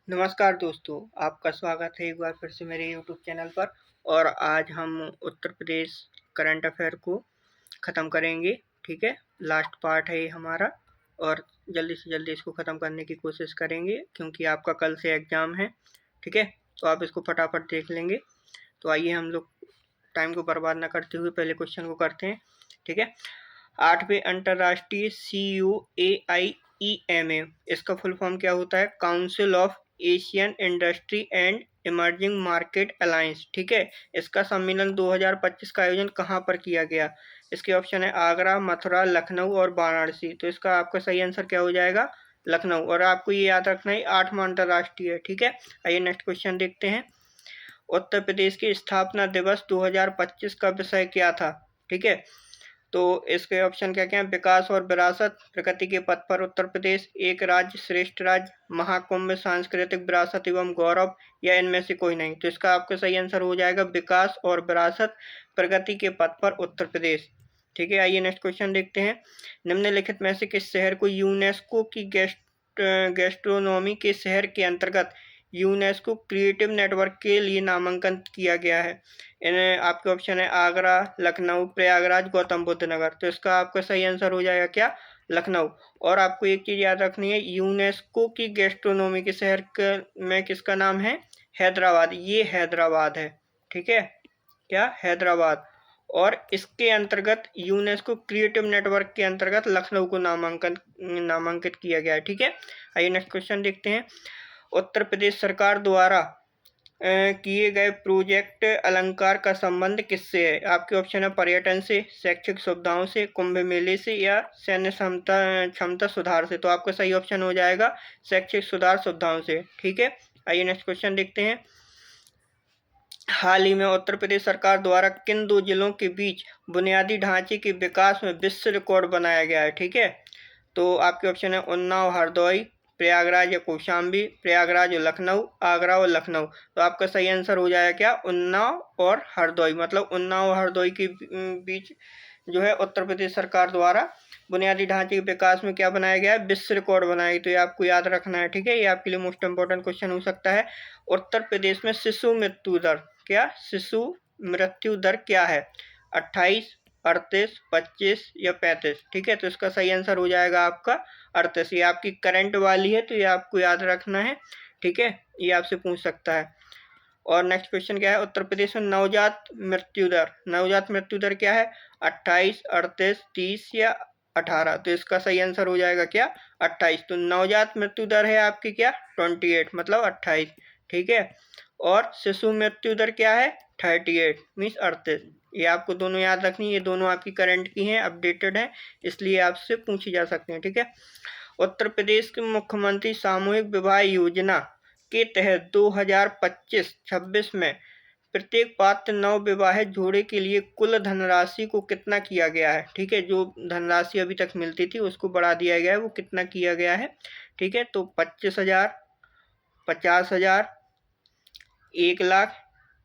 नमस्कार दोस्तों, आपका स्वागत है एक बार फिर से मेरे यूट्यूब चैनल पर। और आज हम उत्तर प्रदेश करंट अफेयर को ख़त्म करेंगे। ठीक है, लास्ट पार्ट है ये हमारा और जल्दी से जल्दी इसको ख़त्म करने की कोशिश करेंगे क्योंकि आपका कल से एग्ज़ाम है। ठीक है, तो आप इसको फटाफट देख लेंगे। तो आइए हम लोग टाइम को बर्बाद ना करते हुए पहले क्वेश्चन को करते हैं। ठीक है, 8वें अंतर्राष्ट्रीय CUAIEMA, इसका फुल फॉर्म क्या होता है? Council of Asian industry and emerging market alliance. ठीक है, इसका सम्मेलन 2025 का आयोजन कहाँ पर किया गया? इसके ऑप्शन है आगरा, मथुरा, लखनऊ और वाराणसी। तो इसका आपका सही आंसर क्या हो जाएगा? लखनऊ। और आपको ये याद रखना है 8वां अंतर्राष्ट्रीय है। ठीक है, आइए नेक्स्ट क्वेश्चन देखते हैं। उत्तर प्रदेश के स्थापना दिवस 2025 का विषय क्या था? ठीक है, तो इसके ऑप्शन क्या क्या हैं? विकास और विरासत, प्रगति के पथ पर उत्तर प्रदेश, एक राज्य श्रेष्ठ राज्य, महाकुंभ, सांस्कृतिक विरासत एवं गौरव, या इनमें से कोई नहीं। तो इसका आपका सही आंसर हो जाएगा विकास और विरासत, प्रगति के पथ पर उत्तर प्रदेश। ठीक है, आइए नेक्स्ट क्वेश्चन देखते हैं। निम्नलिखित में से किस शहर को यूनेस्को की गैस्ट्रोनॉमी के शहर के अंतर्गत यूनेस्को क्रिएटिव नेटवर्क के लिए नामांकन किया गया है? इन्हें आपके ऑप्शन है आगरा, लखनऊ, प्रयागराज, गौतम बुद्ध नगर। तो इसका आपका सही आंसर हो जाएगा क्या? लखनऊ। और आपको एक चीज़ याद रखनी है, यूनेस्को की गैस्ट्रोनॉमी के शहर में किसका नाम है? हैदराबाद। ये हैदराबाद है। ठीक है, क्या? हैदराबाद। और इसके अंतर्गत यूनेस्को क्रिएटिव नेटवर्क के अंतर्गत लखनऊ को नामांकित किया गया है। ठीक है, आइए नेक्स्ट क्वेश्चन देखते हैं। उत्तर प्रदेश सरकार द्वारा किए गए प्रोजेक्ट अलंकार का संबंध किससे है? आपके ऑप्शन है पर्यटन से, शैक्षिक सुविधाओं से, कुंभ मेले से, या सैन्य क्षमता सुधार से। तो आपका सही ऑप्शन हो जाएगा शैक्षिक सुधार सुविधाओं से। ठीक है, आइए नेक्स्ट क्वेश्चन देखते हैं। हाल ही में उत्तर प्रदेश सरकार द्वारा किन दो जिलों के बीच बुनियादी ढांचे के विकास में विश्व रिकॉर्ड बनाया गया है? ठीक है, तो आपके ऑप्शन है उन्नाव प्रयागराज प्रयागराज या कौशाम्बी, प्रयागराज और लखनऊ, आगरा और लखनऊ। तो आपका सही आंसर हो जाएगा क्या? उन्नाव और हरदोई। मतलब उन्नाव और हरदोई के बीच जो है उत्तर प्रदेश सरकार द्वारा बुनियादी ढांचे के विकास में क्या बनाया गया है? विश्व रिकॉर्ड बनाया गया। तो ये आपको याद रखना है। ठीक है, ये आपके लिए मोस्ट इंपॉर्टेंट क्वेश्चन हो सकता है। उत्तर प्रदेश में शिशु मृत्यु दर क्या? शिशु मृत्यु दर क्या है? 28, 38, 25 या 35? ठीक है, तो इसका सही आंसर हो जाएगा आपका 38। ये आपकी करंट वाली है तो ये आपको याद रखना है। ठीक है, ये आपसे पूछ सकता है। और नेक्स्ट क्वेश्चन क्या है? उत्तर प्रदेश में नवजात मृत्यु दर क्या है? 28, 38, 30 या 18? तो इसका सही आंसर हो जाएगा क्या? 28। तो नवजात मृत्यु दर है आपकी क्या? 28, मतलब 28। ठीक है, और शिशु मृत्यु दर क्या है? 38 मीन्स 38। ये आपको दोनों याद रखनी है, ये दोनों आपकी करंट की हैं, अपडेटेड हैं, इसलिए आपसे पूछी जा सकते हैं। ठीक है, उत्तर प्रदेश के मुख्यमंत्री सामूहिक विवाह योजना के तहत 2025-26 में प्रत्येक पात्र नव विवाहित जोड़े के लिए कुल धनराशि को कितना किया गया है? ठीक है, जो धनराशि अभी तक मिलती थी उसको बढ़ा दिया गया है, वो कितना किया गया है? ठीक है, तो 25,000, 50,000, 1,00,000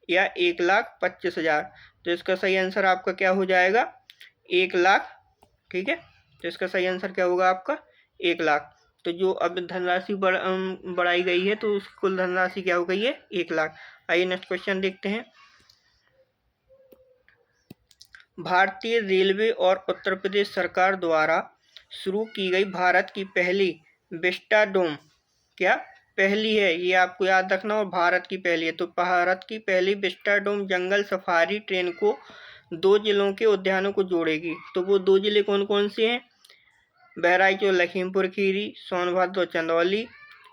या 1,25,000? तो इसका सही आंसर आपका क्या हो जाएगा? 1,00,000। ठीक है, तो इसका सही आंसर क्या होगा आपका? 1,00,000। तो जो अब धनराशि बढ़ाई गई है तो उस कुल धनराशि क्या हो गई है? 1,00,000। आइए नेक्स्ट क्वेश्चन देखते हैं। भारतीय रेलवे और उत्तर प्रदेश सरकार द्वारा शुरू की गई भारत की पहली विस्टाडोम क्या? पहली है, ये आपको याद रखना। और भारत की पहली है, तो भारत की पहली विस्टाडोम जंगल सफारी ट्रेन को 2 जिलों के उद्यानों को जोड़ेगी। तो वो 2 जिले कौन कौन से हैं? बहराइच और लखीमपुर खीरी, सोनभद्र और चंदौली,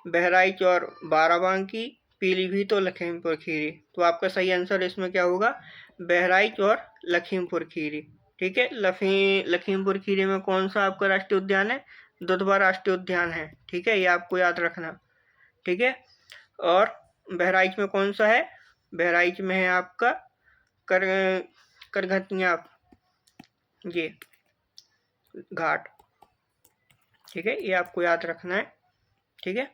बहराइच और बाराबंकी, पीलीभीत और लखीमपुर खीरी। तो आपका सही आंसर इसमें क्या होगा? बहराइच और लखीमपुर खीरी। ठीक है, लखीमपुर खीरी में कौन सा आपका राष्ट्रीय उद्यान है? दुधवा राष्ट्रीय उद्यान है। ठीक है, ये आपको याद रखना। ठीक है, और बहराइच में कौन सा है? बहराइच में है आपका करघटिया ये घाट। ठीक है, ये आपको याद रखना है। ठीक है,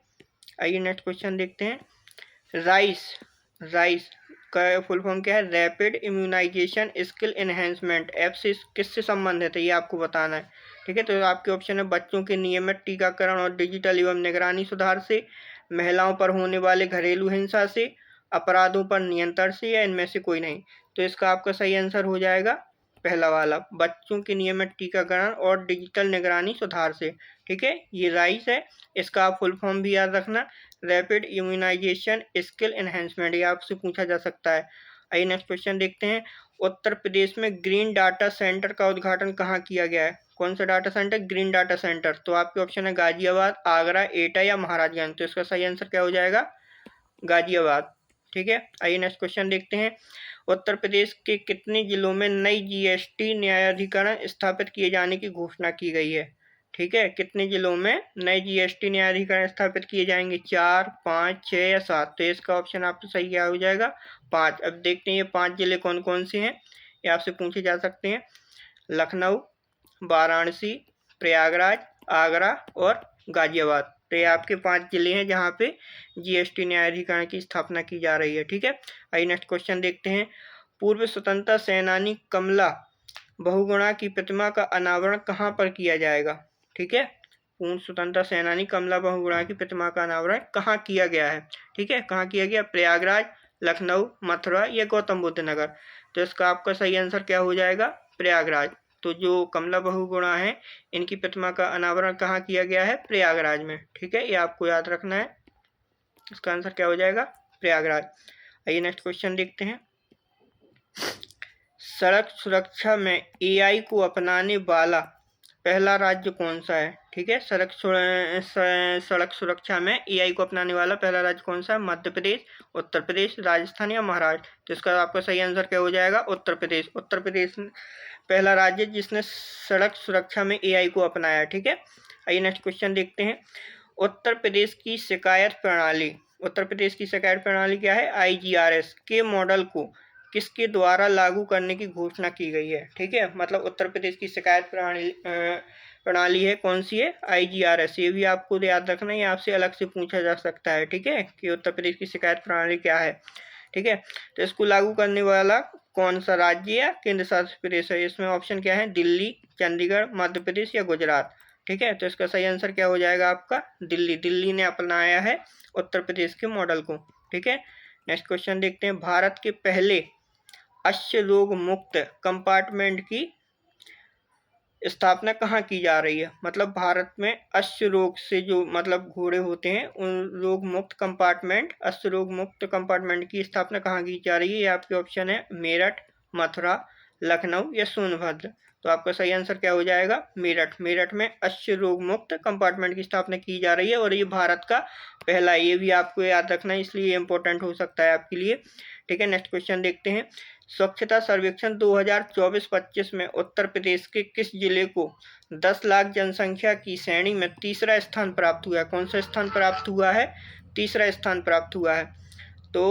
आइए नेक्स्ट क्वेश्चन देखते हैं। राइस का फुल फॉर्म क्या है? Rapid immunisation skill enhancement app से किससे संबंधित है? ये आपको बताना है। ठीक है, तो आपके ऑप्शन है बच्चों के नियमित टीकाकरण और डिजिटल एवं निगरानी सुधार से, महिलाओं पर होने वाले घरेलू हिंसा से, अपराधों पर नियंत्रण से, या इनमें से कोई नहीं। तो इसका आपका सही आंसर हो जाएगा पहला वाला, बच्चों के नियमित टीकाकरण और डिजिटल निगरानी सुधार से। ठीक है, ये राइस है। इसका आप फुल फॉर्म भी याद रखना, रैपिड इम्यूनाइजेशन स्किल एनहेंसमेंट, ये आपसे पूछा जा सकता है। आइए नेक्स्ट क्वेश्चन देखते हैं। उत्तर प्रदेश में ग्रीन डाटा सेंटर का उद्घाटन कहाँ किया गया है? कौन सा data centre? Green data centre. तो आपके ऑप्शन है गाजियाबाद, आगरा, एटा या महाराजगंज। तो इसका सही आंसर क्या हो जाएगा? गाजियाबाद। ठीक है, आइए नेक्स्ट क्वेश्चन देखते हैं। उत्तर प्रदेश के कितने जिलों में नई जीएसटी न्यायाधिकरण स्थापित किए जाने की घोषणा की गई है? ठीक है, कितने जिलों में नए जीएसटी न्यायाधिकरण स्थापित किए जाएंगे? 4, 5, 6 या 7। तो इसका ऑप्शन आपको सही क्या हो जाएगा? 5। अब देखते हैं ये 5 जिले कौन कौन से हैं, ये आपसे पूछे जा सकते हैं। लखनऊ, वाराणसी, प्रयागराज, आगरा और गाजियाबाद। तो ये आपके 5 जिले हैं जहाँ पे जीएसटी न्यायाधिकरण की स्थापना की जा रही है। ठीक है, आइए नेक्स्ट क्वेश्चन देखते हैं। पूर्व स्वतंत्रता सेनानी कमला बहुगुणा की प्रतिमा का अनावरण कहाँ पर किया जाएगा? ठीक है, पूर्व स्वतंत्रता सेनानी कमला बहुगुणा की प्रतिमा का अनावरण कहाँ किया गया है? ठीक है, कहाँ किया गया? प्रयागराज, लखनऊ, मथुरा या गौतम बुद्ध नगर। तो इसका आपका सही आंसर क्या हो जाएगा? प्रयागराज। तो जो कमला बहुगुणा है, इनकी प्रतिमा का अनावरण कहाँ किया गया है? प्रयागराज में। ठीक है, ये आपको याद रखना है। इसका आंसर क्या हो जाएगा? प्रयागराज। आइए नेक्स्ट क्वेश्चन देखते हैं। सड़क सुरक्षा में एआई को अपनाने वाला पहला राज्य कौन सा है? ठीक है, सड़क सुरक्षा में एआई को अपनाने वाला पहला राज्य कौन सा है? मध्य प्रदेश, उत्तर प्रदेश, राजस्थान या महाराष्ट्र। तो इसका आपका सही आंसर क्या हो जाएगा? उत्तर प्रदेश। उत्तर प्रदेश पहला राज्य जिसने सड़क सुरक्षा में एआई को अपनाया। ठीक है, आइए नेक्स्ट क्वेश्चन देखते हैं। उत्तर प्रदेश की शिकायत प्रणाली, उत्तर प्रदेश की शिकायत प्रणाली क्या है? आईजीआरएस के मॉडल को किसके द्वारा लागू करने की घोषणा की गई है? ठीक है, मतलब उत्तर प्रदेश की शिकायत प्रणाली है कौन सी है? आईजीआरएस। ये भी आपको याद रखना है, आपसे अलग से पूछा जा सकता है। ठीक है, कि उत्तर प्रदेश की शिकायत प्रणाली क्या है। ठीक है, तो इसको लागू करने वाला कौन सा राज्य या केंद्र शासित प्रदेश है? इसमें ऑप्शन क्या है? दिल्ली, चंडीगढ़, मध्य प्रदेश या गुजरात। ठीक है, तो इसका सही आंसर क्या हो जाएगा आपका? दिल्ली। दिल्ली ने अपनाया है उत्तर प्रदेश के मॉडल को। ठीक है, नेक्स्ट क्वेश्चन देखते हैं। भारत के पहले अश्व रोग मुक्त कंपार्टमेंट की स्थापना कहाँ की जा रही है? मतलब भारत में अश्व रोग से जो मतलब घोड़े होते हैं, उन रोग मुक्त कंपार्टमेंट, अश्व रोग मुक्त कंपार्टमेंट की स्थापना कहाँ की जा रही है? ये आपके ऑप्शन है मेरठ, मथुरा, लखनऊ या सोनभद्र। तो आपका सही आंसर क्या हो जाएगा? मेरठ। मेरठ में अश्व रोग मुक्त कंपार्टमेंट की स्थापना की जा रही है और ये भारत का पहला, ये भी आपको याद रखना है, इसलिए इंपॉर्टेंट हो सकता है आपके लिए। ठीक है, नेक्स्ट क्वेश्चन देखते हैं। स्वच्छता सर्वेक्षण 2024-25 में उत्तर प्रदेश के किस जिले को 10 लाख जनसंख्या की श्रेणी में तीसरा स्थान प्राप्त हुआ है? कौन सा स्थान प्राप्त हुआ है? तीसरा स्थान प्राप्त हुआ है। तो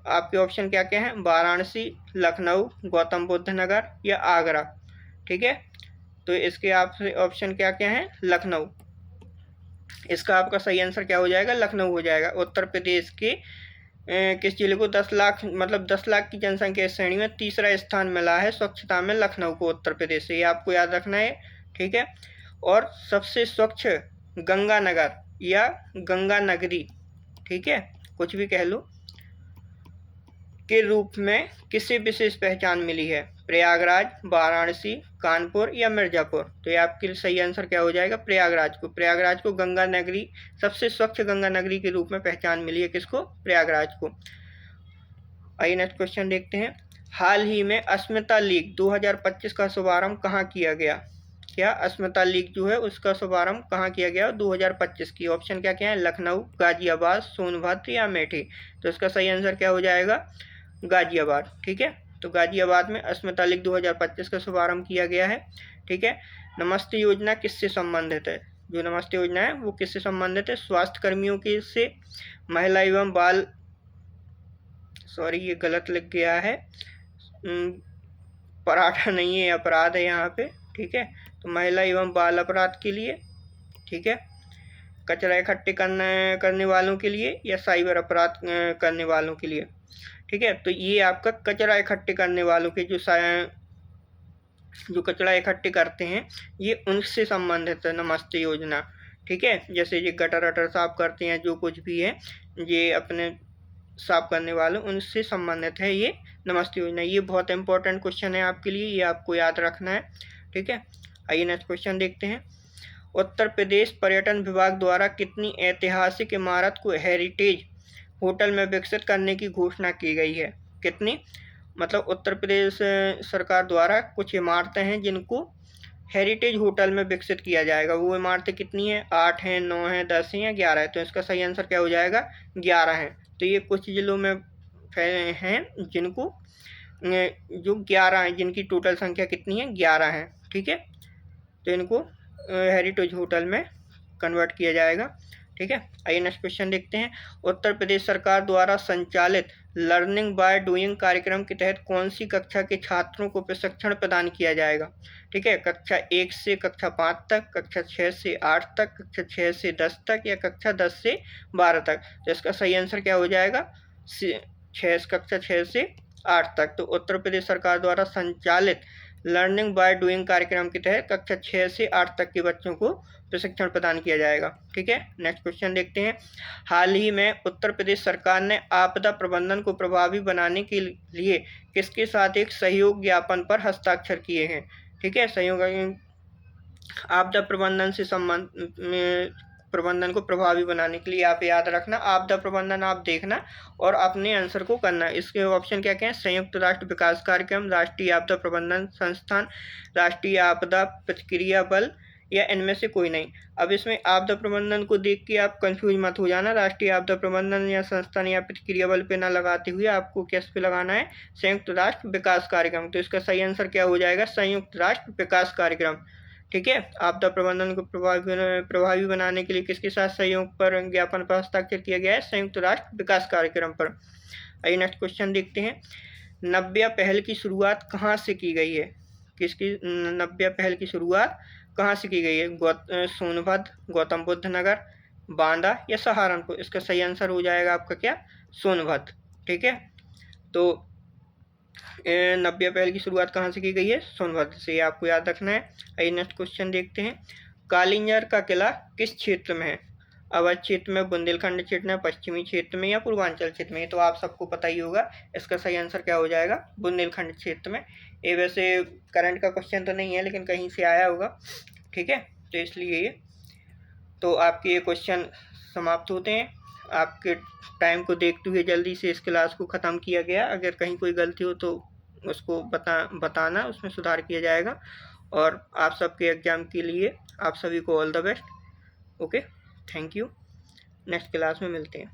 आपके ऑप्शन क्या क्या हैं? वाराणसी, लखनऊ, गौतम बुद्ध नगर या आगरा। ठीक है, तो इसके आपसे ऑप्शन क्या क्या हैं? लखनऊ। इसका आपका सही आंसर क्या हो जाएगा? लखनऊ हो जाएगा। उत्तर प्रदेश के किस जिले को 10 लाख मतलब 10 लाख की जनसंख्या श्रेणी में तीसरा स्थान मिला है स्वच्छता में? लखनऊ को, उत्तर प्रदेश से। ये आपको याद रखना है। ठीक है, और सबसे स्वच्छ गंगानगर या गंगा नगरी, ठीक है, कुछ भी कह लो, के रूप में किसे विशेष पहचान मिली है? प्रयागराज, वाराणसी, कानपुर या मिर्जापुर। तो ये आपके सही आंसर क्या हो जाएगा? प्रयागराज को। प्रयागराज को गंगा नगरी, सबसे स्वच्छ गंगा नगरी के रूप में पहचान मिली है। किसको? प्रयागराज को। आइए नेक्स्ट क्वेश्चन देखते हैं। हाल ही में अस्मिता लीग 2025 का शुभारंभ कहाँ किया गया? क्या अस्मिता लीग जो है उसका शुभारंभ कहाँ किया गया? 2025 की। ऑप्शन क्या क्या है? लखनऊ, गाजियाबाद, सोनभद्र या अमेठी। तो इसका सही आंसर क्या हो जाएगा? गाजियाबाद। ठीक है, तो गाजियाबाद में अस्मिता लीग 2025 का शुभारंभ किया गया है। ठीक है, नमस्ते योजना किससे संबंधित है? जो नमस्ते योजना है वो किससे संबंधित है? स्वास्थ्य कर्मियों के से, महिला एवं बाल, सॉरी ये गलत लिख गया है, पराठा नहीं है, अपराध है यहाँ पे। ठीक है, तो महिला एवं बाल अपराध के लिए। ठीक है, कचरा इकट्ठे करने वालों के लिए या साइबर अपराध करने वालों के लिए। ठीक है, तो ये आपका कचरा इकट्ठे करने वालों के जो कचरा इकट्ठे करते हैं, ये उनसे संबंधित है नमस्ते योजना। ठीक है, जैसे ये गटर वटर साफ करते हैं, जो कुछ भी है ये अपने साफ करने वाले उनसे संबंधित है ये नमस्ते योजना। ये बहुत इंपॉर्टेंट क्वेश्चन है आपके लिए, ये आपको याद रखना है। ठीक है, आइए नेक्स्ट क्वेश्चन देखते हैं। उत्तर प्रदेश पर्यटन विभाग द्वारा कितनी ऐतिहासिक इमारत को हेरिटेज होटल में विकसित करने की घोषणा की गई है? कितनी, मतलब उत्तर प्रदेश सरकार द्वारा कुछ इमारतें हैं जिनको हेरिटेज होटल में विकसित किया जाएगा। वो इमारतें कितनी हैं? 8 हैं, 9 हैं, 10 हैं या 11 है? तो इसका सही आंसर क्या हो जाएगा? 11 है। तो ये कुछ जिलों में हैं जिनको जो 11 हैं, जिनकी टोटल संख्या कितनी है? 11 है। ठीक है, तो इनको हेरिटेज होटल में कन्वर्ट किया जाएगा। ठीक है, आइए नेक्स्ट क्वेश्चन देखते हैं। उत्तर प्रदेश सरकार द्वारा संचालित लर्निंग बाय डूइंग कार्यक्रम के तहत कौन सी कक्षा के छात्रों को प्रशिक्षण प्रदान किया जाएगा? ठीक है, कक्षा 1 से कक्षा 5 तक, कक्षा 6 से 8 तक, कक्षा 6 से 10 तक या कक्षा 10 से 12 तक? तो इसका सही आंसर क्या हो जाएगा? कक्षा 6 से 8 तक। तो उत्तर प्रदेश सरकार द्वारा संचालित लर्निंग बाय डूइंग कार्यक्रम के तहत कक्षा 6 से 8 तक के बच्चों को प्रशिक्षण प्रदान किया जाएगा। ठीक है, नेक्स्ट क्वेश्चन देखते हैं। हाल ही में उत्तर प्रदेश सरकार ने आपदा प्रबंधन को प्रभावी बनाने के लिए किसके साथ एक सहयोग ज्ञापन पर हस्ताक्षर किए हैं? ठीक है, सहयोग आपदा प्रबंधन से प्रबंधन को प्रभावी बनाने के लिए आप याद रखना, आपदा प्रबंधन आप देखना और अपने आंसर को करना। इसके ऑप्शन क्या क्या हैं? संयुक्त राष्ट्र विकास कार्यक्रम, राष्ट्रीय आपदा प्रबंधन संस्थान, राष्ट्रीय आपदा प्रतिक्रिया बल या इनमें से कोई नहीं। अब इसमें आपदा प्रबंधन को देख के आप कंफ्यूज मत हो जाना। राष्ट्रीय आपदा प्रबंधन या संस्थान या प्रतिक्रिया बल पे ना लगाते हुए आपको किस पे लगाना है? संयुक्त राष्ट्र विकास कार्यक्रम। तो इसका सही आंसर क्या हो जाएगा? संयुक्त राष्ट्र विकास कार्यक्रम। ठीक है, आपदा प्रबंधन को प्रभावी बनाने के लिए किसके साथ सहयोग पर ज्ञापन पर हस्ताक्षर किया गया है? संयुक्त राष्ट्र विकास कार्यक्रम पर। आइए नेक्स्ट क्वेश्चन देखते हैं। नव्या पहल की शुरुआत कहाँ से की गई है? किसकी नव्या पहल की शुरुआत कहाँ से की गई है? सोनभद्र, गौतम बुद्ध नगर, बांदा या सहारनपुर? इसका सही आंसर हो जाएगा आपका क्या? सोनभद्र। ठीक है, तो नव्या पहल की शुरुआत कहाँ से की गई है? सोनभद्र से, ये आपको याद रखना है। आइए नेक्स्ट क्वेश्चन देखते हैं। कालिंजर का किला किस क्षेत्र में है? अवध क्षेत्र में, बुंदेलखंड क्षेत्र में, पश्चिमी क्षेत्र में या पूर्वांचल क्षेत्र में? ये तो आप सबको पता ही होगा। इसका सही आंसर क्या हो जाएगा? बुंदेलखंड क्षेत्र में। ये वैसे करंट का क्वेश्चन तो नहीं है, लेकिन कहीं से आया होगा। ठीक है, तो इसलिए ये तो आपके ये क्वेश्चन समाप्त होते हैं। आपके टाइम को देखते हुए जल्दी से इस क्लास को ख़त्म किया गया। अगर कहीं कोई गलती हो तो उसको बताना, उसमें सुधार किया जाएगा। और आप सबके एग्ज़ाम के लिए आप सभी को all the best. Okay, thank you. Next class में मिलते हैं।